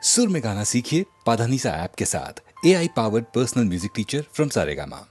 सुर में गाना सीखिए पाधानीसा ऐप के साथ। AI powered personal music teacher from Saregama.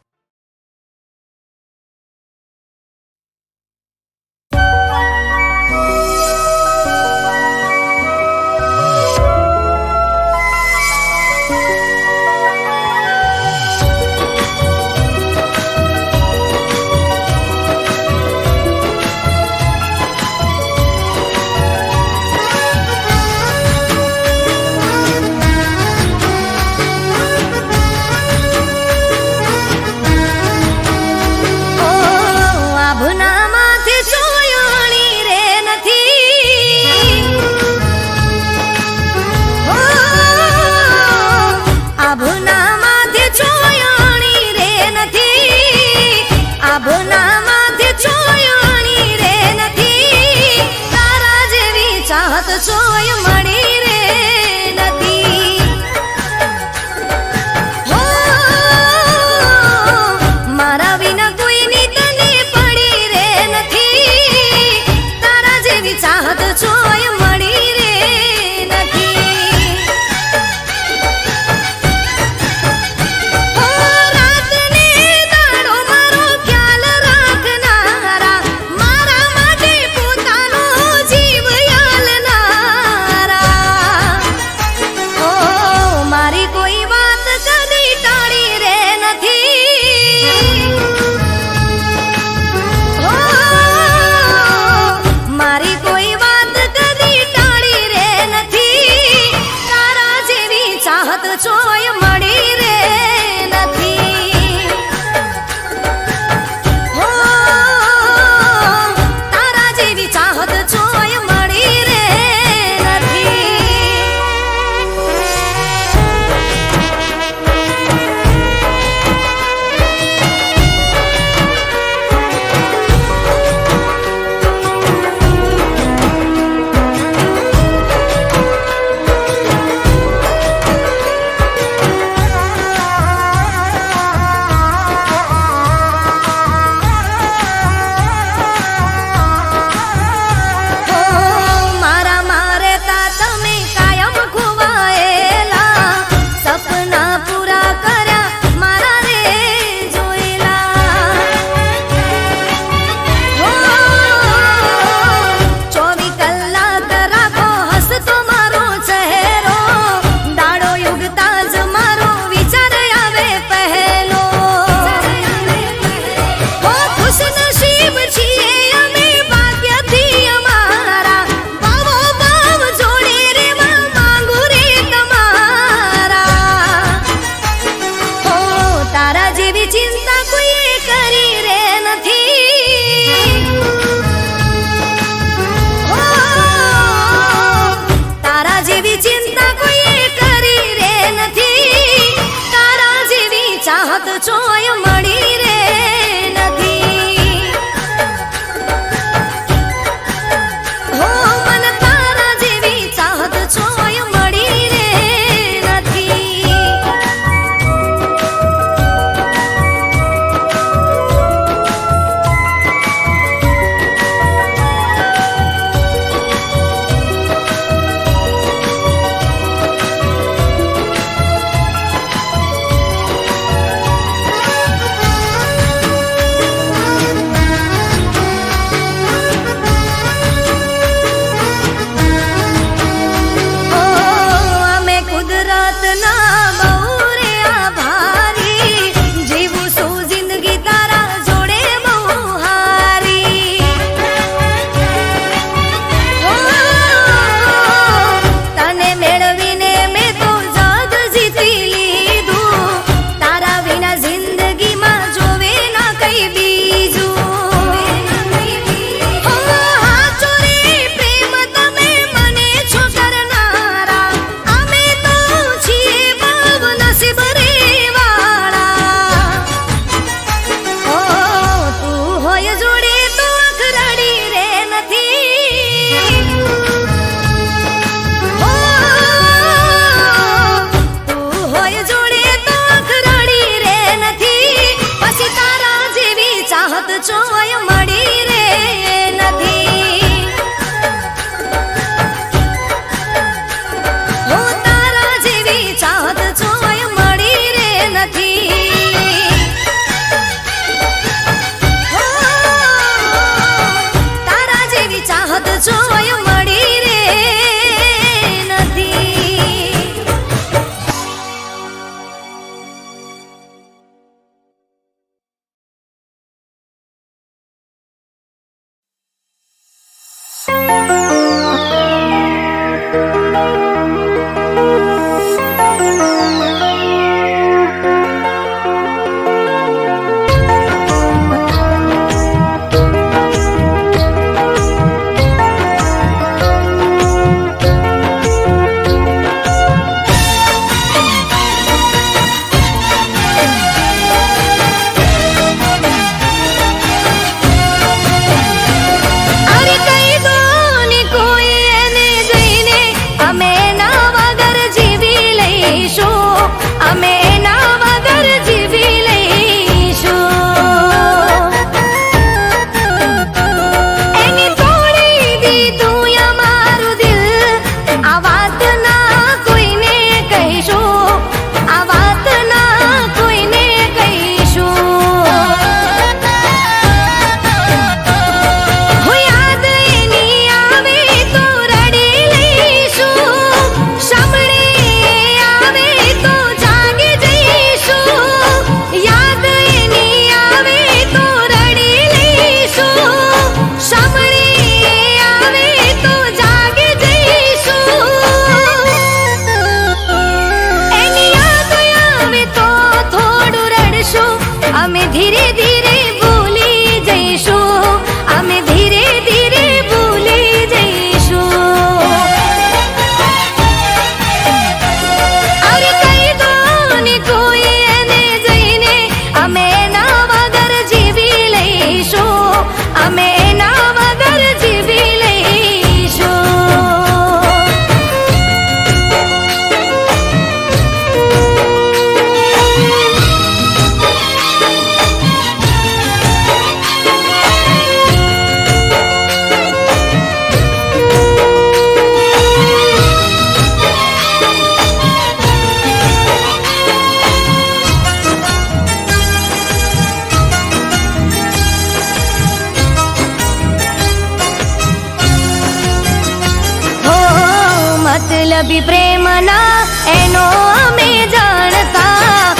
ગુલાબી પ્રેમના એનો અમે જાણતા,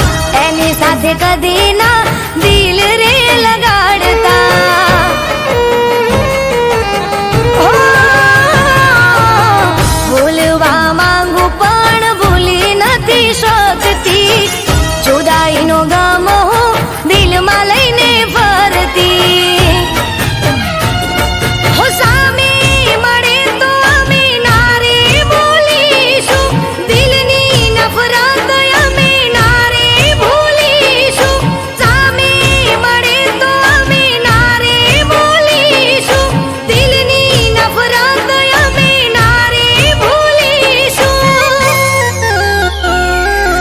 એની સાથે કદી ના દિલ રે લગાડતા. ભૂલવા માંગુ પણ ભૂલી નથી શકતી, જુદાઈનો ગમ હું દિલમાં લઈને ફરતી. હો સામે મળે તો અમે નારે બોલીશું, દિલની નફરત અમે નારે ભૂલીશું. સામે મળે તો અમે નારે બોલીશું, દિલની નફરત અમે નારે ભૂલીશું.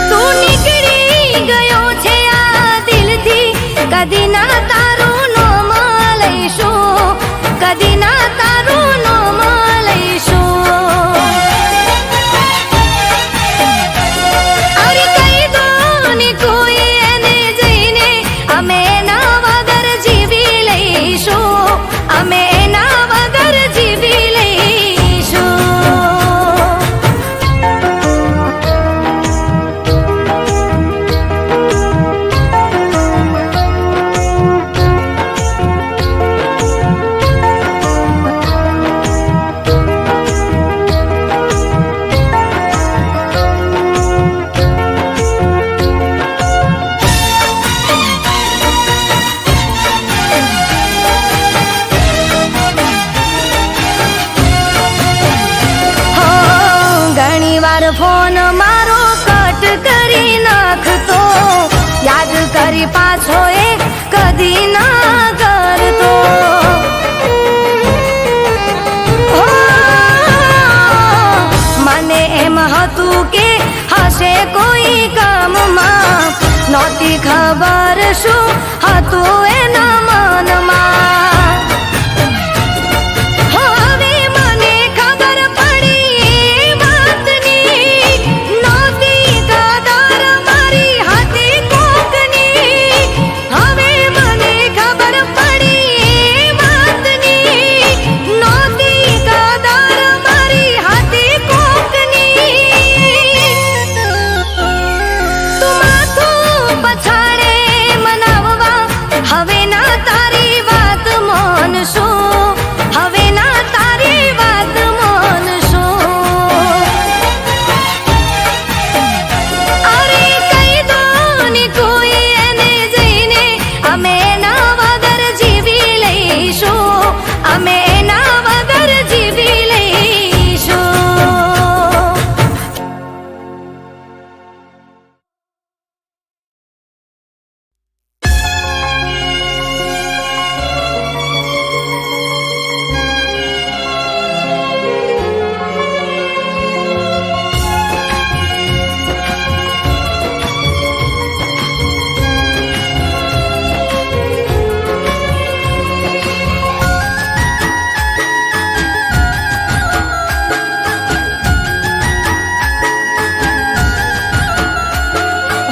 તું નીકળી ગયો છે આ દિલથી, કદી ના તારું નામ લઈશું, કદી ના તારું નામ લઈશું. અરે કહી દો ને કોઈ એને જઈને, અમે એના વગર જીવી લઈશું, અમે એના વગર જીવી લઈશું. ઘણીવાર ફોન મારો કટ કરી નાખતો, યાદ કરી પાછો એ કદી ના કરતો. મને એમ હતું કે હશે કોઈ કામમાં, નહોતી ખબર શું હતું એના મનમાં. હવે મને ખબર પડી એ વાતની, નહોતી કદર મારી હતી કોકની. હવે મને ખબર પડી એ વાતની, નહોતી કદર મારી હતી કોકની. તું માથું પછાડે મનાવવા, હવે ના તારી વાત માનશું, હવે ના તારી વાત માનશું. અરે કહી દો ને કોઈ એને જઈને, અમે એના વગર જીવી લઈશું, અમે એના વગર જીવી લઈશું.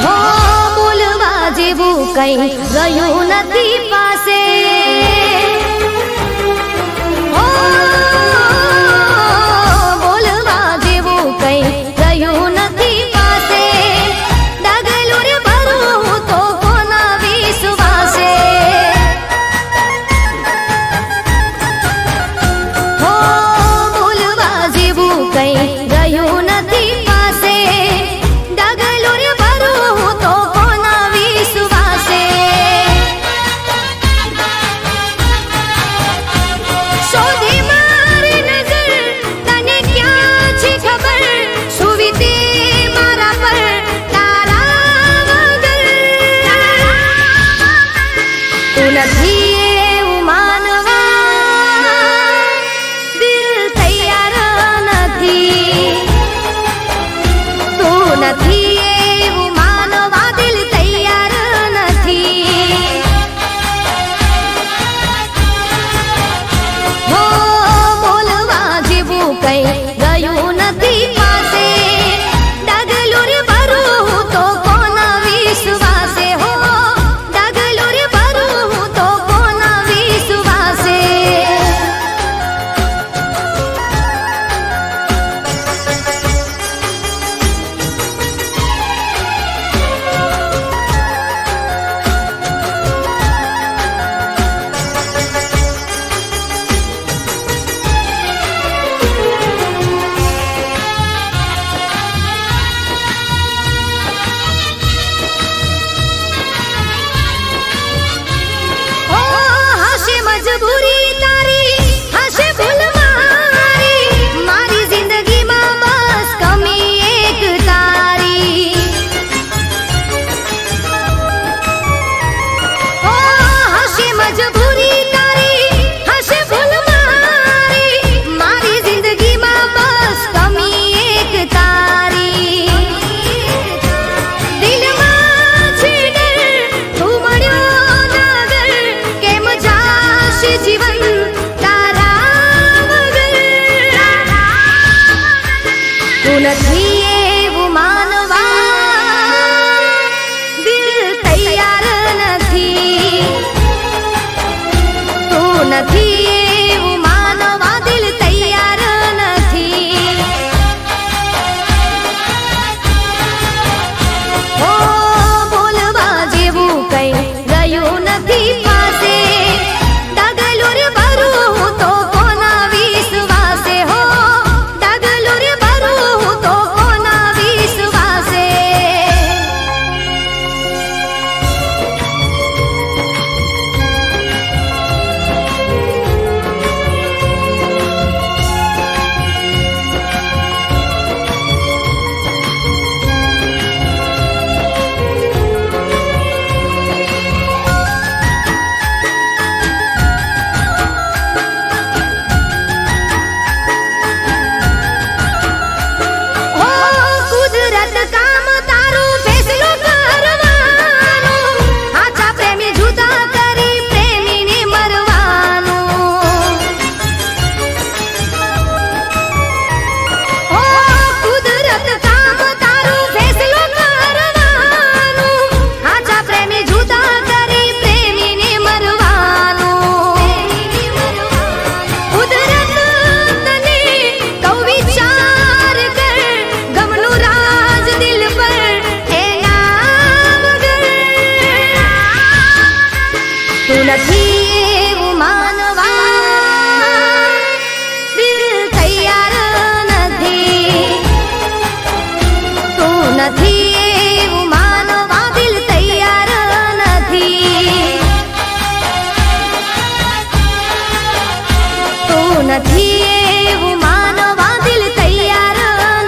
હો બોલવા જેવું કઈ રહ્યું નથી પાસે. હો બોલવા જેવું કઈ રહ્યું નથી પાસે. ડગલું રે ભરું તો કોના વિશ્વાસે. હો બોલવા જેવું કઈ રહ્યું નથી પાસે. ડગલું રે ભરું તો કોના વિશ્વાસે. શોધી મારી નજર, તને ક્યાં છે ખબર, શું વીતે મારા પર તારા વગર. તું નથી એવું માનવા, દિલ તૈયાર નથી. તું નથી એવું માનવા, દિલ તૈયાર નથી. હો બોલવા જેવું કઈ ગયું નથી પાસે. ડગલું રે ભરું તો કોના વિશ્વાસે. હો ડગલું રે ભરું તો માનવા દિલ તૈયાર નથી તું નથી એવું માનવા દિલ તૈયાર નથી ઓ બોલવા જેવું કઈ રહ્યું નથી પાસે ડગલું રે ભરું હું તો કોના વિશ્વાસે હો ડગલું રે ભરું હું તો કોના વિશ્વાસે ઓ કુદરત કામ તારું ફેસલો કરવાનો આછા પ્રેમી જુદા કરી પ્રેમીને મરવાનું ઓ કુદરત કામ તારું ફેસલો કરવાનું આછા પ્રેમી જુદા કરી પ્રેમીને મરવાનું કુદરત તને કઉ વિચાર કર ગમનું રાજ દિલ પર એના વગર તું નથી એવું માનવા દિલ તૈયાર નથી તું નથી એવું માનવા દિલ તૈયાર નથી તું નથી એવું માનવા દિલ તૈયાર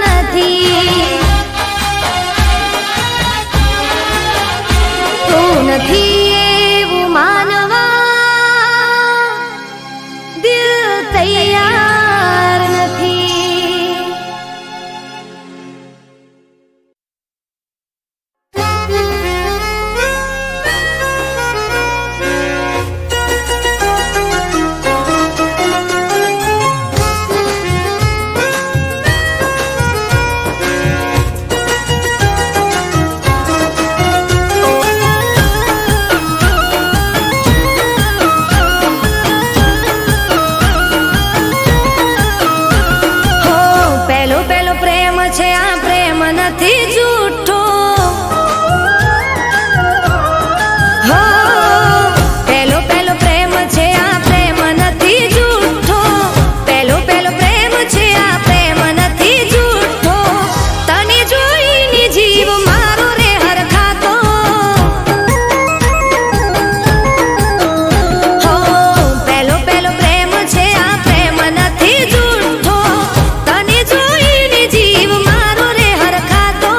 નથી તું નથી એવું માનવા દિલ તૈયાર નથી હો પહેલો પહેલો પ્રેમ છે આ પ્રેમ નથી જૂઠો હો પહેલો પહેલો પ્રેમ છે આ પ્રેમ નથી જૂઠો પહેલો પહેલો પ્રેમ છે આ પ્રેમ નથી જૂઠો તને જોઈને જીવ મારો રે હરખાતો હો પહેલો પહેલો પ્રેમ છે આ પ્રેમ નથી જૂઠો તને જોઈને જીવ મારો રે હરખાતો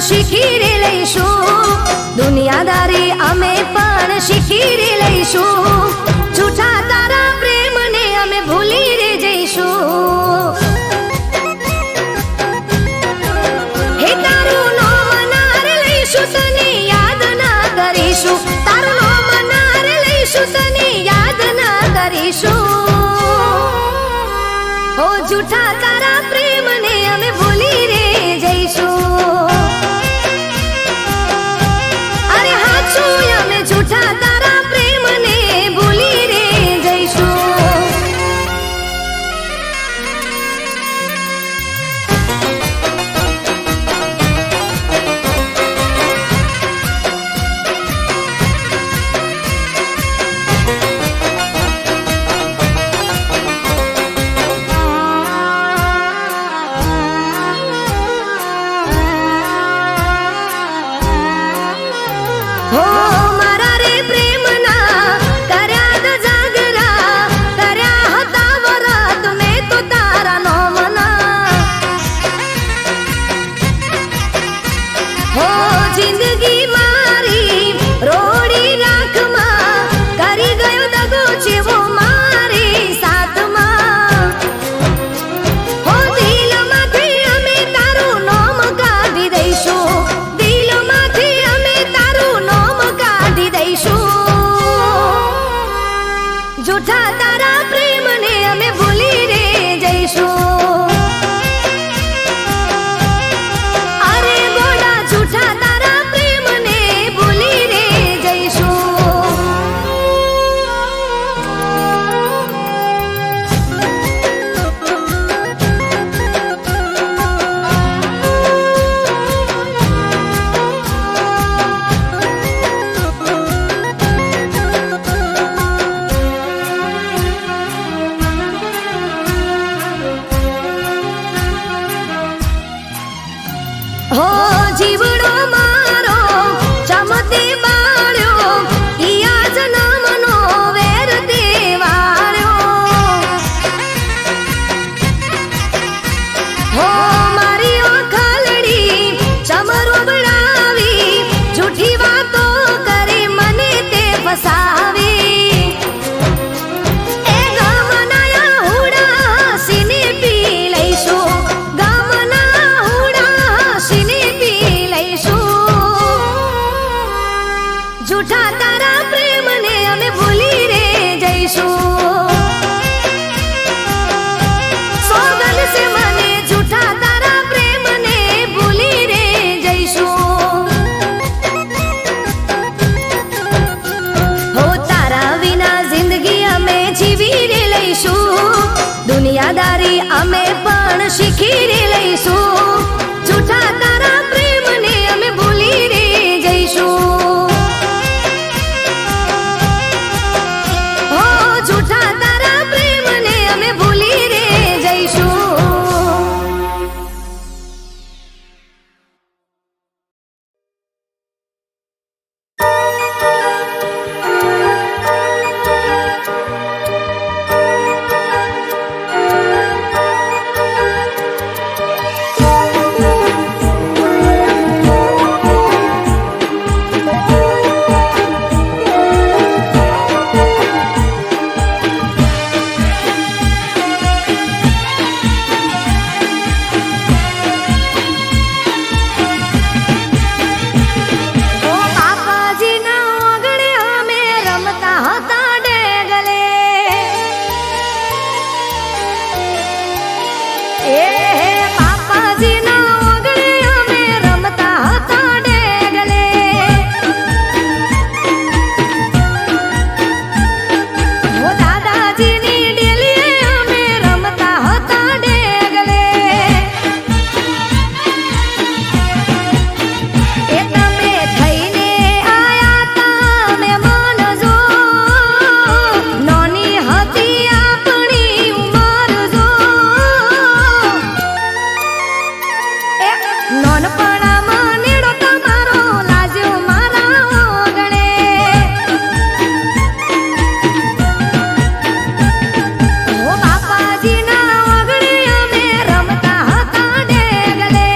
શીખી રે લઈશું, દુનિયાદારી અમે પણ શીખી રે લઈશું, જૂઠા તારા પ્રેમને અમે ભૂલી રે જઈશું. હે તારું નામ નાર લઈશું, તને યાદ ના કરીશું, તારું નામ નાર લઈશું, તને યાદ ના કરીશું. ઓ જૂઠા તારા પ્રેમને અમે ભૂલી રે જઈશું. અરે હાચું અમે જૂઠા તારા પ્રેમને ભૂલી રે જઈશું. હો મારા રે પ્રેમના કર્યા દ જાગરા, કર્યા હતા વરત મેં તો તારા નોમના. હો જિંદગી મારી રોડી રાખમાં કરી ગયો દગો જેવો મારી સાથમાં. હો દિલમાંથી અમે તારું નામ કાઢી દઈશું, દિલમાંથી અમે તારું નામ કાઢી દઈશું. જૂઠા તારા પ્રેમને અમે ભૂલી રે જઈશું. અરે ગોડા જૂઠા તારા પ્રેમને ભૂલી રે જઈશું. હો જીવડો મારો ચમતે બાળ્યો, ઈ આ જન્મનો વેર દેવાળ્યો. હો મારી ઓખલડી ચમરો બળાવી, જૂઠી વાતો કરી મને તે ફસાવી. એ ગામના હુડા સીને પી લઈશું, ગામના હુડા સીને પી લઈશું. જૂઠા તારા પ્રેમને અમે ભૂલી રે જઈશું. સોગન છે મને જૂઠા તારા પ્રેમને ભૂલી રે જઈશું. હો તારા વિના જિંદગી અમે જીવી રે લઈશું, દુનિયાદારી અમે પણ શીખી રે લઈશું, જૂઠા તારા પ્રેમને અમે ભૂલી રે જઈશું. હો જૂઠા તારા પ્રેમને અમે ભૂલી રે જઈશું. ઓ બાપાજીના આંગણે અમે રમતા હતા ડેગલે. એ બાપાજીના આંગણે અમે રમતા હતા ડેગલે. ઓ દાદાજીની ડેલીએ અમે રમતા હતા ડેગલે. એ તમે થઈને આયા તા મહેમાન જો, નાની હતી આપણી ઉંમર જો. એ નાનપણામાં નેડો તમારો લાજ્યો મારા આંગણે. ઓ બાપાજીના આંગણે અમે રમતા હતા ડેગલે.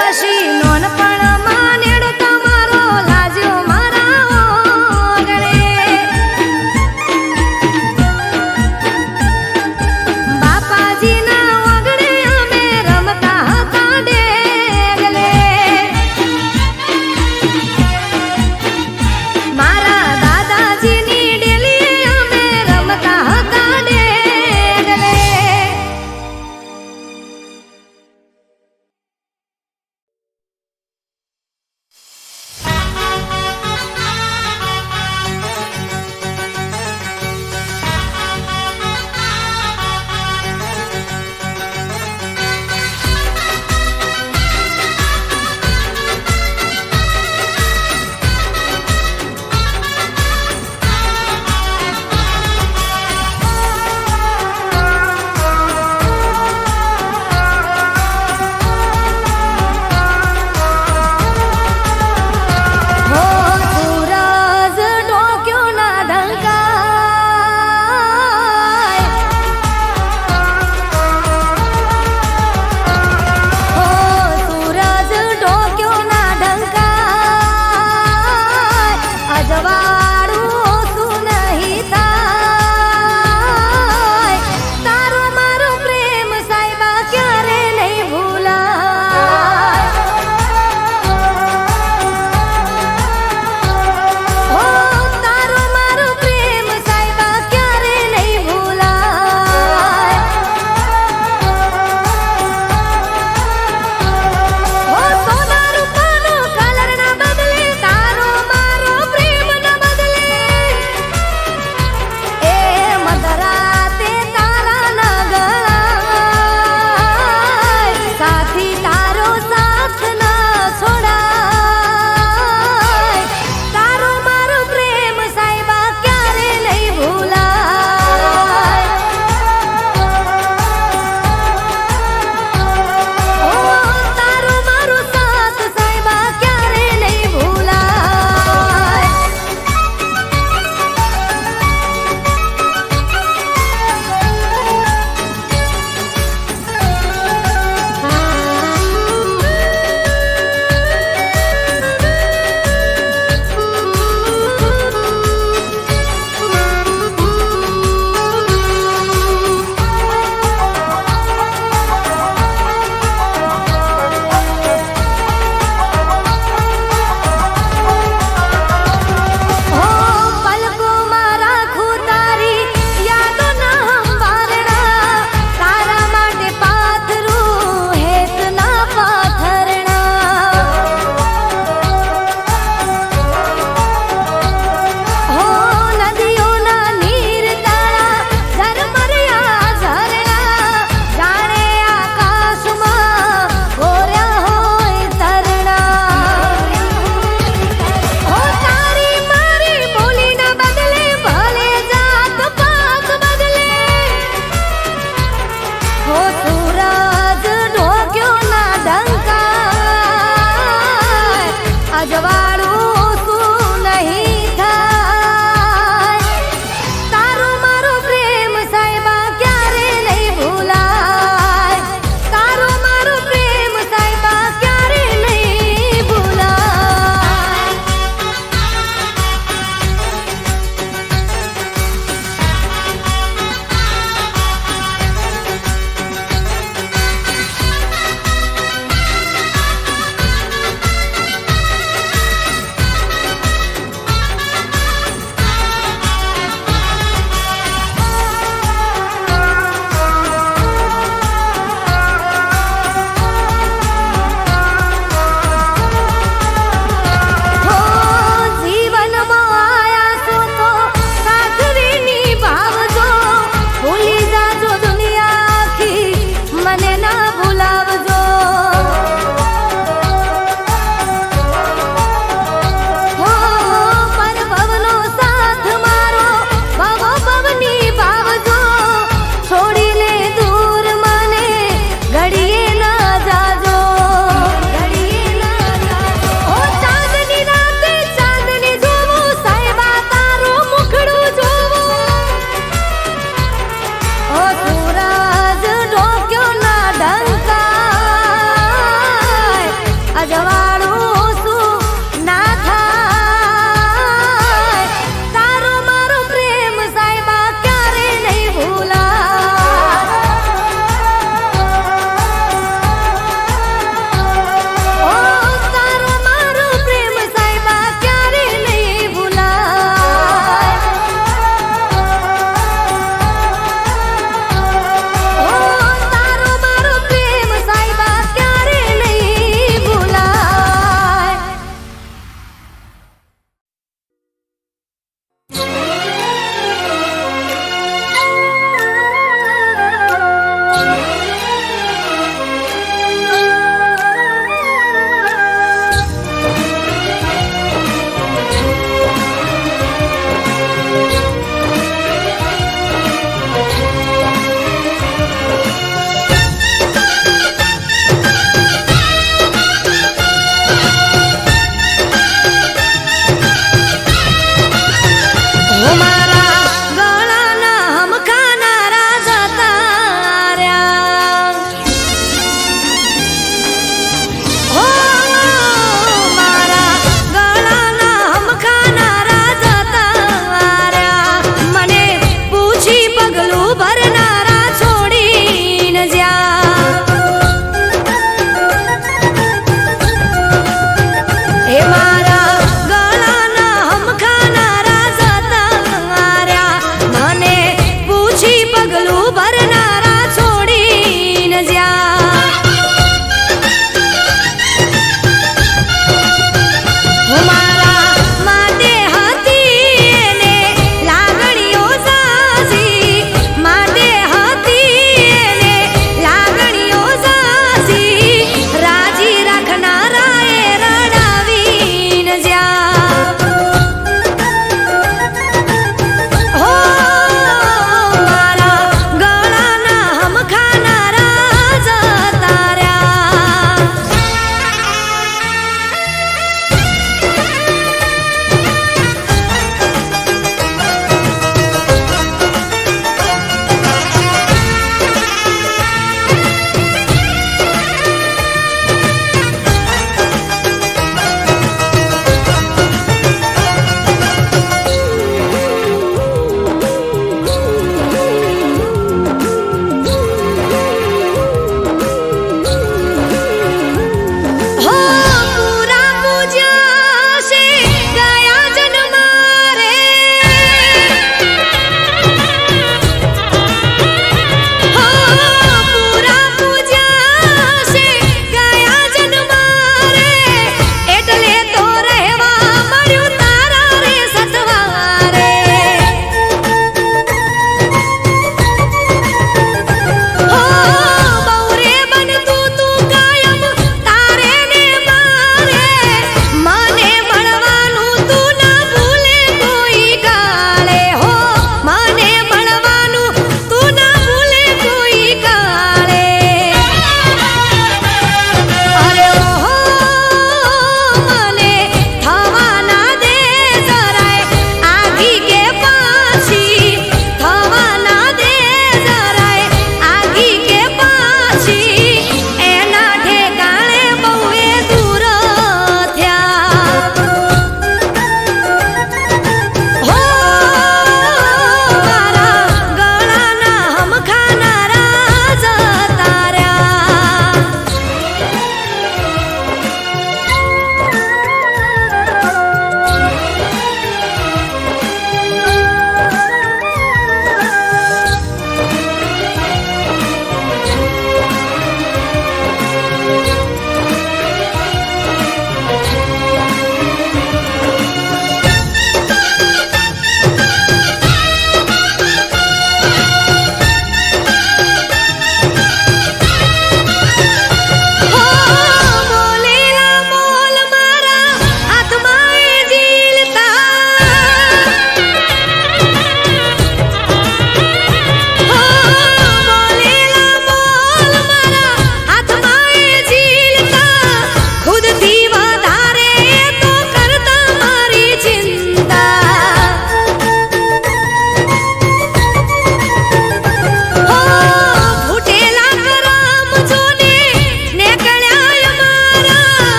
પછી નોનપણમાં નેડો તમારો લાજ્યો મારા ઓગણે. બાપાજીના ઓગણે અમે રમતા હતા ડેગલે. મારા દાદાજીની ડેલીએ અમે રમતા હતા ડેગલે.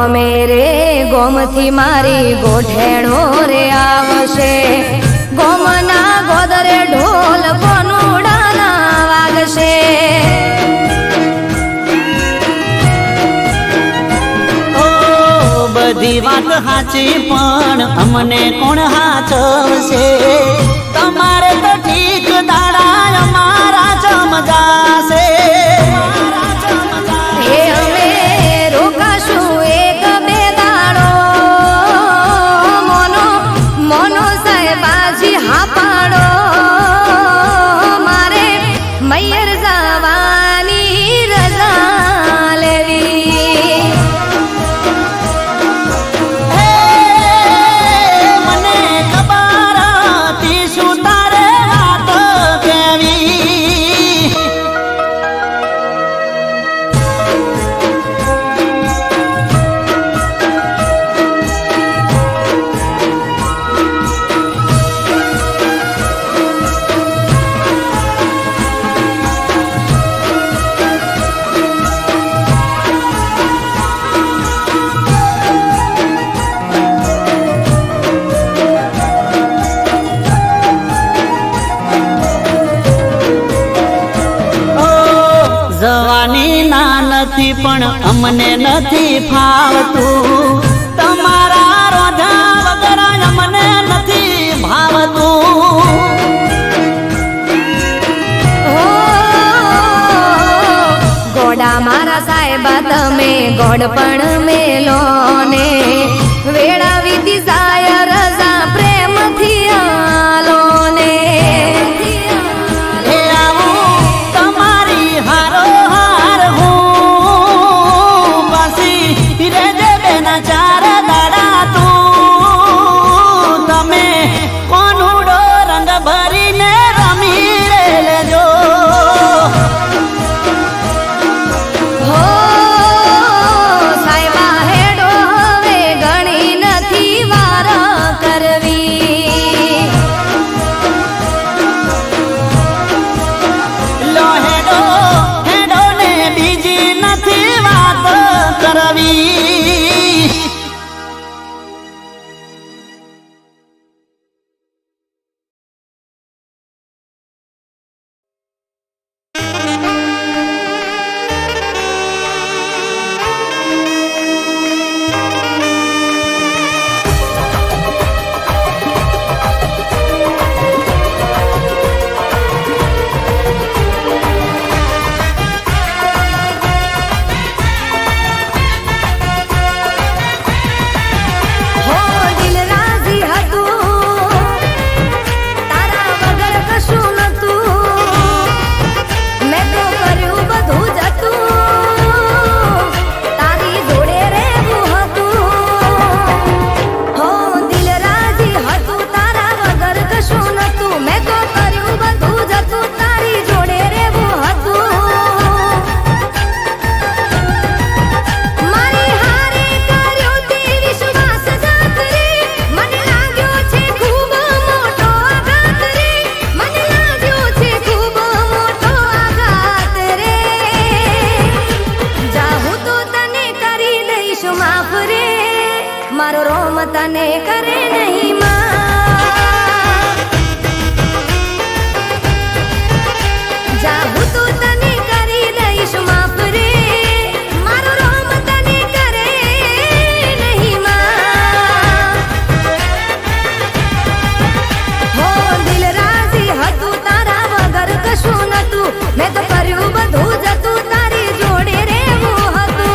ગોમે રે ગોમથી મારી ગોઠેણો રે આવશે ગોમના ગોદરે ઢોલ કોનુડાના વાગશે બધી વાત સાચી પણ અમને કોણ હાચવશે તમારે તો ઠીક દાડા અમારા જમજાશે એ અમે રોકાશું એક બે દાડો મોનો મોનો સાહેબાજી હા પાડો મારે મૈયર જવાની રજા લેવી મને ખબર હતી શું તારે વાત કેવી જવાની ના નથી પણ અમને નથી ફાવતું તમારા રોજા વગર અમને નથી ભાવતું ઓ ગોડા મારા સાહેબા તમે ગોડ પણ મેલો ને વેળા વીતી જાય રજા પ્રેમથી આલો ને એ આવું તમારી હારો હાર હું પાછી રેજે બેના ચાર દાડા તું તમે કોનુડો રંગ ભરીને રમી લેજો હો સાહેબા હેડો હવે ગણી નથી વાર કરવી લો હેડો હેડો ને બીજી નથી વાત કરવી હો દિલ રાજી હતું તારા વગર કશું નતું મેં તો કર્યું બધું જતું તારી જોડે રહેવું હતું હો દિલ રાજી હતું તારા વગર કશું નતું મેં તો કર્યું બધું જતું તારી જોડે રહેવું હતું મારી હારે કર્યો તે વિશ્વાસઘાત રે મને લાગ્યો છે ખૂબ મોટો આઘાત રે મને લાગ્યો છે ખૂબ મોટો આઘાત રે જાહું તો તને કરી દઈશ માફ રે મારો રોમ તને કરે નહીં માફ જાહું તો તને કરી દઈશ માફ રે મારો રોમ તને કરે નહીં માફ હો દિલ રાજી હતું તારા વગર કશું નતું મેં તો કર્યું બધું જતું તારી જોડે રહેવું હતું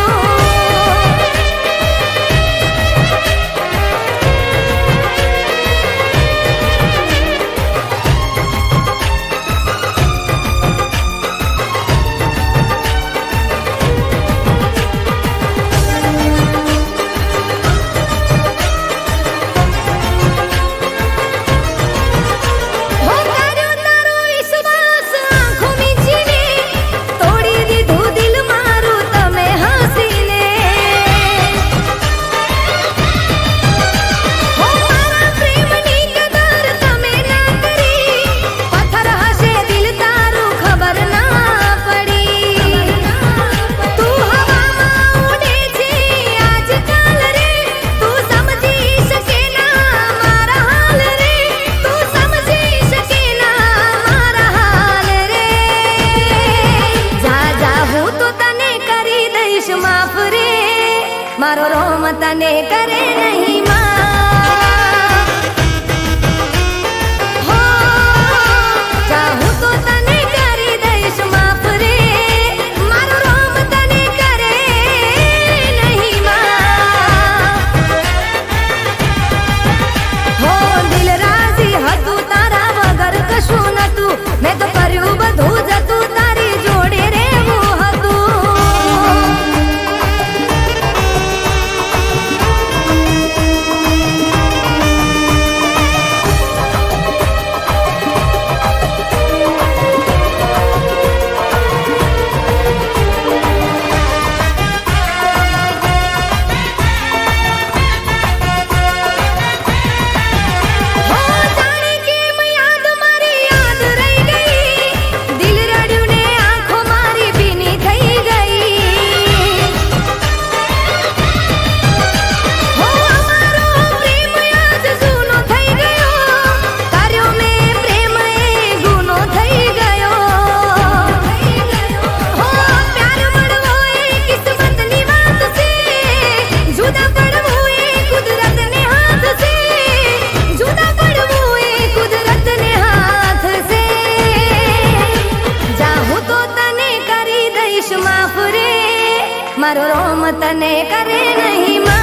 મારો રોમ તને કરે નહીં માં હો ચાહું તો તને કરી દઈશ માફ રે મારો રોમ તને કરે નહીં માં હો દિલ રાજી હતું તારા વગર કશું નતું મેં તો કર્યું બધું જતું તારી જોડે રહેવું હતું મારો રોમ તને કરે નહીં માં